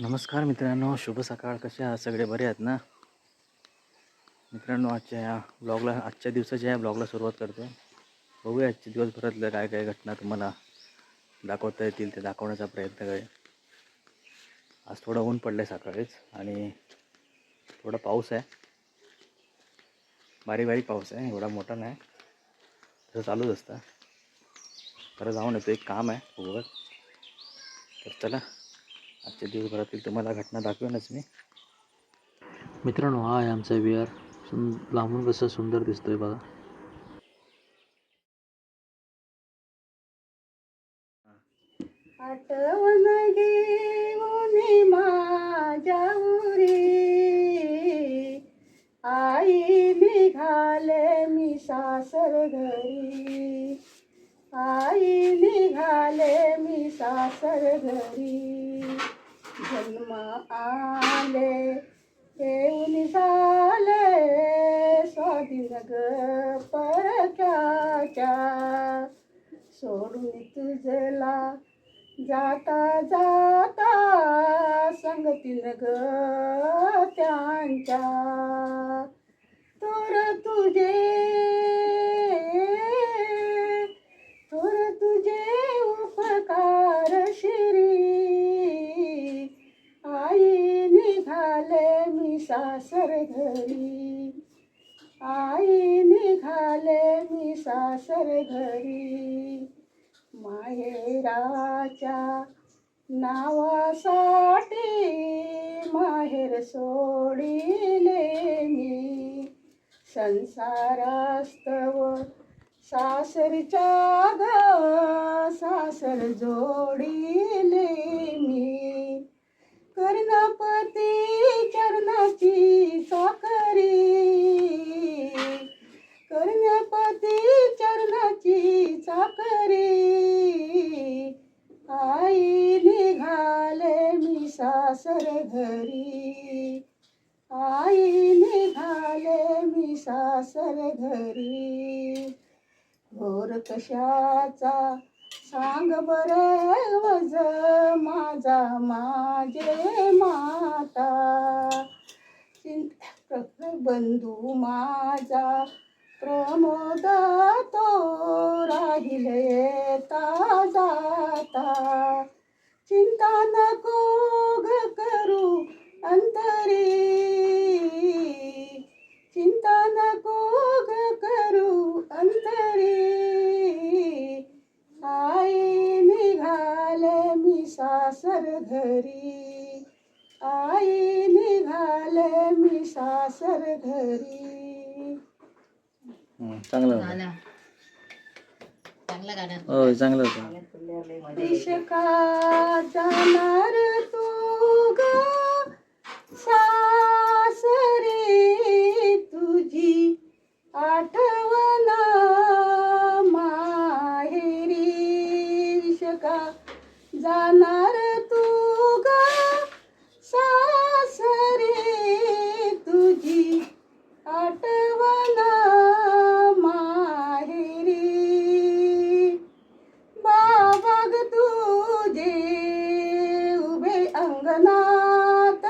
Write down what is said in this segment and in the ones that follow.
नमस्कार मित्रांनो, शुभ सकाळ. कसे आहात सगळे? बरे आहेत ना मित्रांनो? आजच्या दिवसाच्या या ब्लॉगला सुरुवात करतो. बघूया आजच्या दिवसभरातल्या काय काय घटना तुम्हाला दाखवता येतील ते दाखवण्याचा प्रयत्न करेन. आज थोडं ऊन पडलं आहे सकाळीच आणि थोडा पाऊस आहे, बारीक बारीक पाऊस आहे, एवढा मोठा नाही, तसं चालूच असतं. खरं जाऊन येतो, एक काम आहे बघत. तर चला, आजच्या दिवसभरातील तुम्हाला घटना दाखवेनच मी. मित्रांनो, हा आहे आमचा विहार. लांबून कसं सुंदर दिसतोय बघा. आठवण घेऊन माझ्या उरी आई निघाले मी सासर घरी. आई निघाले मी सासर घरी. जन्म आले येऊन झाले स्वाधीन ग परक्याच्या. सोडून तुझला जाता जाता संगतीन ग त्यांच्या. तोर तुझे उपकार श्री आई निघाले मी सासर घरी. आई निघाले मी सासर घरी. माहेराच्या नावासाठी माहेर सोडिले मी. संसारास्तव सासरच्या ग सासर जोडिले मी. कर्णपती चरणाची चाकरी. कर्णपती चरणाची चाकरी. आई निघाले मी सासर घरी. आई निघाले मी सासर घरी. घोर कशाचा सांग बरे वज माझा माझे माता. बंधू माझा प्रमोद तो राहील येता जाता. चिंता नको ग करू अंतरी. चिंता नको ग करू अंतरी. आई निघाले मी सासर घरी. आई निघाले मी सासर घरी. चांगलं होतं. हो, चांगलं होतं. इशका जाणार तू ग सासरी. तुझी आठवण माहेरी. इशका जाणार तू ग सासरी. तुझी आठवण माहेरी. बाबा ग तुझे उभे अंगणात.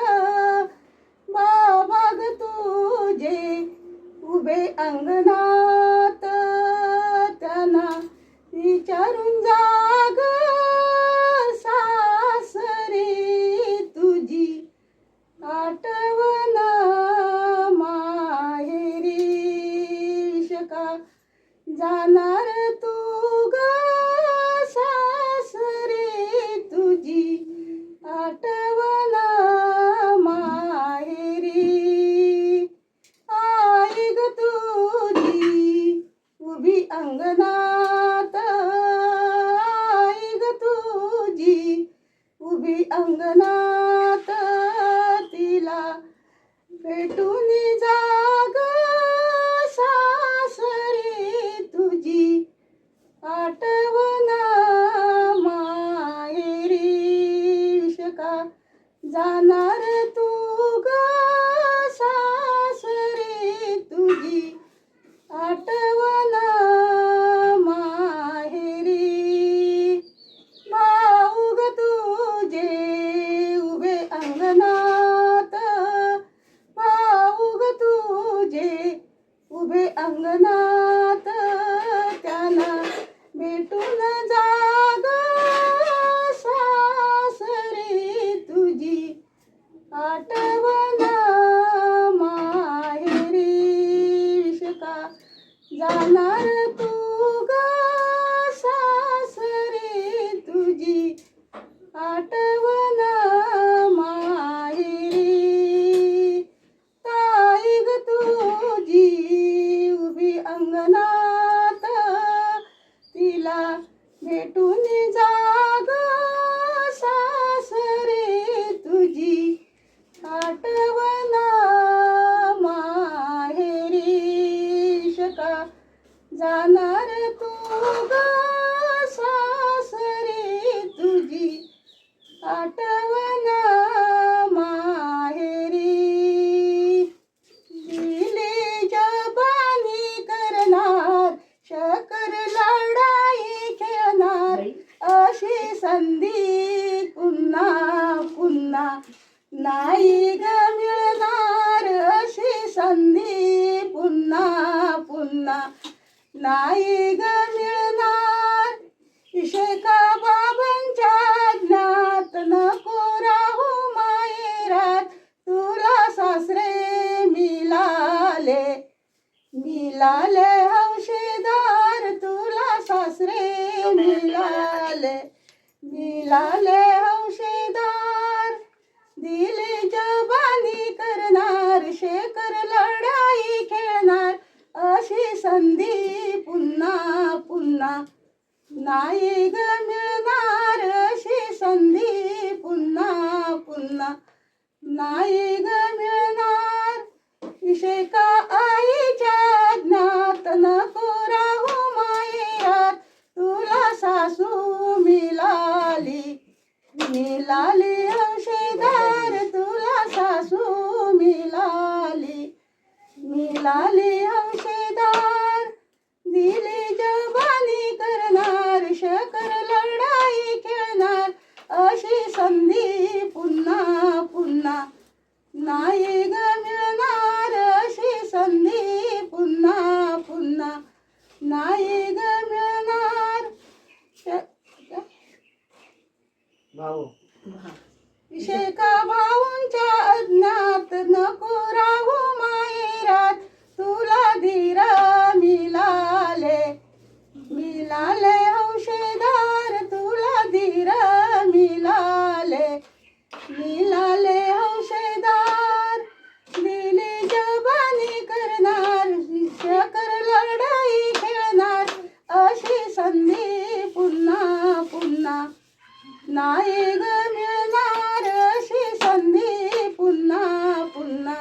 बाबा ग तुझे उभे अंगणात. त्यांना विचारून जाग सासरी. तुझी आठवण माहेरी. इशका जाणार तू ग सासरी. तुझी आठवण माहेरी. आई ग तुझी उभी अंगणात. आई ग तुझी उभी अंगणात. तिला भेटून जाग सासरी. तुझी आठवण माहेरी. इशका जाणार तू ग सासरी. तुझी आठवण माहेरी. भाऊ ग तुझे उभे आठवण माहेरी विषका जाणार तू ग सासरी तुझी आठवण माहेरी ताई ग तुझी उभी अंगणात तिला भेटून जाग सासरे तुझी आठवण माहेरी शका जाणार तू ग सासरे तुझी आठवण माहेरी दिली जबानी करणार शकर लढाई खेळणार अशी संधी पुन्हा पुन्हा नाही ग मिळणार अशी संधी पुन्हा पुन्हा नाही ग मिळणार शेका बाबांच्या ज्ञात नको राहू माहेरात तुला सासरे मिळाले मिळाले हौशेदार तुला सासरे मिळाले मिळाले हौशेदार दिले जबानी करणार शेकर लढाई खेळणार अशी संधी पुन्हा पुन्हा नाही ग मिळणार अशी संधी पुन्हा पुन्हा नाही ग मिळणार शेका आईच्या ज्ञात नको राहू माहेरात तुला सासू मिळाली मिळाली हौशेदार तुला सासू मिळाली मिळाली हौशेदार दिली जबानी करणार शकर लढाई खेळणार अशी संधी पुन्हा पुन्हा नाही ग मिळणार अशी संधी पुन्हा पुन्हा नाही ग मिळणार शेका भाऊंच्या अज्ञात नको राहू माहेरात तुला धीर मिळाले मिळाले हौशेदार तुला धीर मिळाले मिळाले हौशेदार दिली जबानी करणार शकर लढाई खेळणार अशी संधी पुन्हा पुन्हा नाही ग मिळणार अशी संधी पुन्हा पुन्हा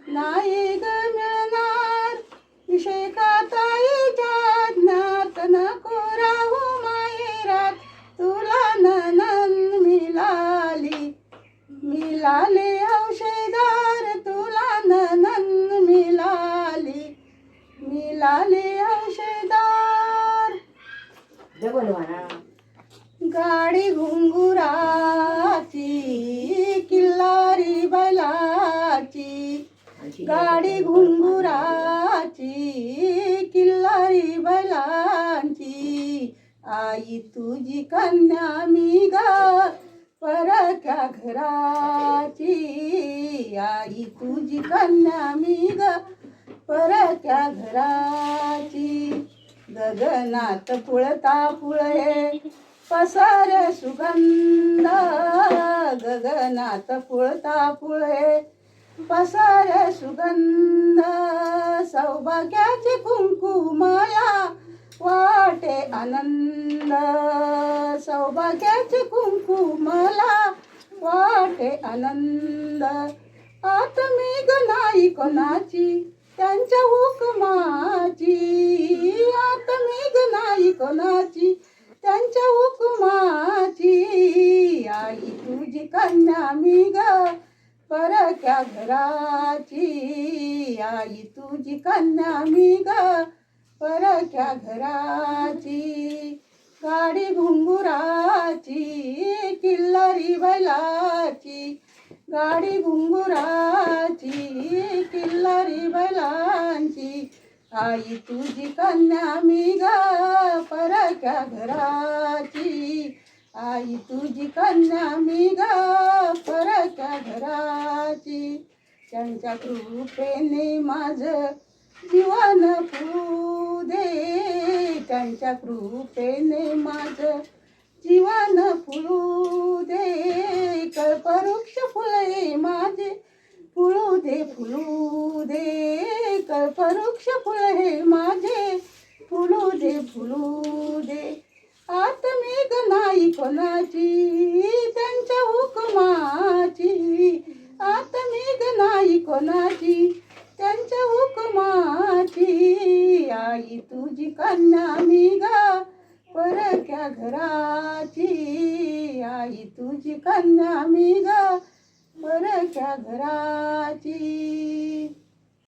नाही ग मिळणार शेका ताईच्या ज्ञात नको राहू माहेरात तुला ननंद मिळाली मिळाली हौशेदार तुला ननंद मिळाली मिळाली हौशेदार गाडी घुंगुराची किल्लारी बैलाची गाडी घुंगुराची किल्लारी बैलांची आई तुझी कन्या मी ग परक्या घराची आई तुझी कन्या मी ग परक्या घराची गगनात पुळता पुळे पसार सुगंध गगनात पुळता पुळे पसार सुगंध सौभाग्याचे कुंकुमला वाटे आनंद सौभाग्याचे कुंकुमला वाटे आनंद आत्मिक नाही कोणाची त्यांच्या हुकमाची आत्मिक नाही कोणाची त्यांच्या हुकमाची आई तुझी कन्या मी ग परक्या घराची आई तुझी कन्या मी ग परक्या घराची गाडी घुंगुराची किल्लारी बैलाची गाडी घुंगुराची किल्लारी बैलांची आई तुझी कन्या मी ग परक्या घराची आई तुझी कन्या मी ग परक्या घराची घराची. त्यांच्या कृपेने माझं जीवन फुलू दे, त्यांच्या कृपेने माझं जीवन फुलू दे. कल्पवृक्ष फुले माझे फुलू दे, फुलू दे. कल्पवृक्ष फुले माझे फुलू दे, फुलू दे. आत्मेघ नाही कोणाची त्यांच्या हुकमाची, आत्मेघ नाही कोणाची त्यांच्या हुकमाची. आई तुझी कन्या मी गा परक्या घराची, आई तुझी कन्या मी गा परक्या घराची.